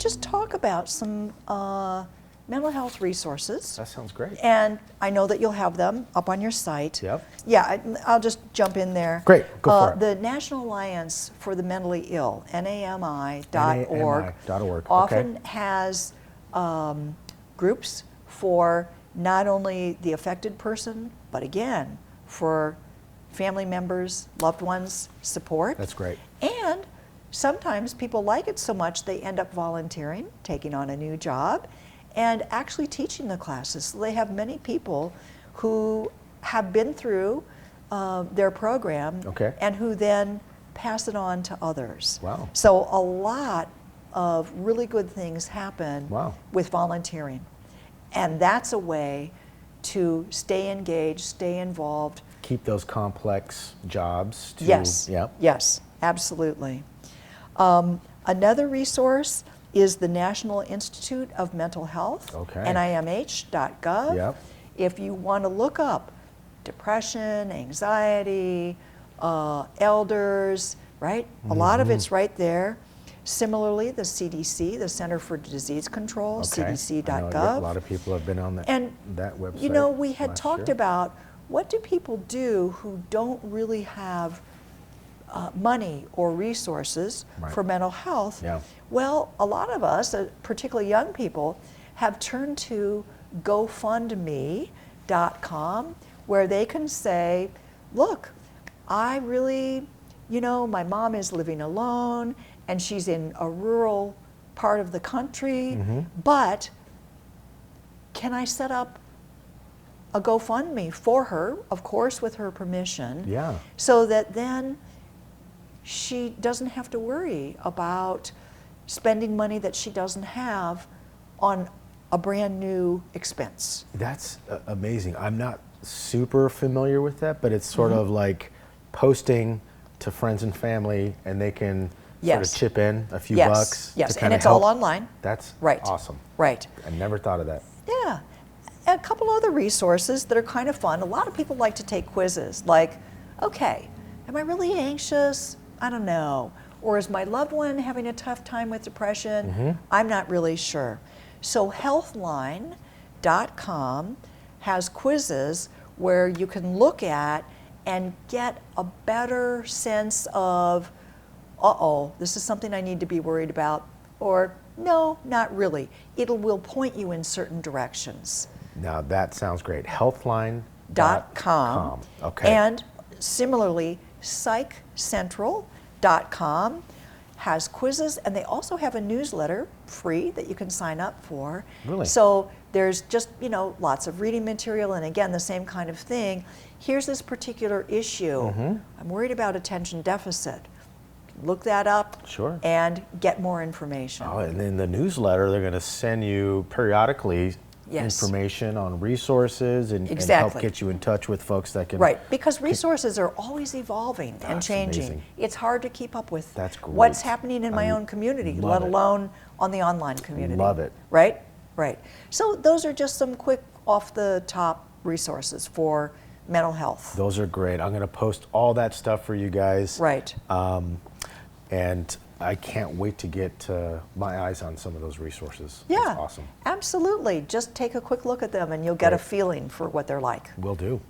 just talk about some mental health resources. That sounds great. And I know that you'll have them up on your site. Yep. Yeah, I'll just jump in there. Great, go for it. The National Alliance for the Mentally Ill, NAMI.org, NAMI.org. often has groups for not only the affected person, but again, for family members, loved ones, support. That's great. And sometimes people like it so much they end up volunteering, taking on a new job, and actually teaching the classes. So they have many people who have been through their program and who then pass it on to others. Wow. So a lot of really good things happen with volunteering. And that's a way to stay engaged, stay involved. Keep those complex jobs. Yes, yes, absolutely. Another resource is the National Institute of Mental Health, NIMH.gov. Yep. If you want to look up depression, anxiety, elders, right? A lot of it's right there. Similarly, the CDC, the Center for Disease Control, CDC.gov. A lot of people have been on that website. You know, we had talked about what do people do who don't really have money or resources for mental health. Well, a lot of us, particularly young people, have turned to GoFundMe.com, where they can say, look, I really, you know, my mom is living alone and she's in a rural part of the country, but can I set up a GoFundMe for her, of course with her permission, so that then she doesn't have to worry about spending money that she doesn't have on a brand new expense. That's amazing. I'm not super familiar with that, but it's sort of like posting to friends and family and they can sort of chip in a few bucks. Yes, and it's all online. That's awesome. Right. I never thought of that. Yeah. A couple other resources that are kind of fun. A lot of people like to take quizzes like, okay, am I really anxious? I don't know. Or is my loved one having a tough time with depression? I'm not really sure. So Healthline.com has quizzes where you can look at and get a better sense of, uh-oh, this is something I need to be worried about, or no, not really. It will point you in certain directions. Now that sounds great. Healthline.com. Okay. And similarly, PsychCentral.com has quizzes, and they also have a newsletter free that you can sign up for. Really? So there's just, you know, lots of reading material, and again, the same kind of thing. Here's this particular issue. I'm worried about attention deficit. Look that up and get more information. Oh, and in the newsletter, they're going to send you periodically information on resources and help get you in touch with folks that can... Right, because resources are always evolving and changing. Amazing. It's hard to keep up with what's happening in my own community, let alone on the online community. Love it. Right, right. So those are just some quick off-the-top resources for mental health. Those are great. I'm going to post all that stuff for you guys. Right. And I can't wait to get my eyes on some of those resources. Yeah, that's awesome. Absolutely. Just take a quick look at them and you'll get a feeling for what they're like. Will do.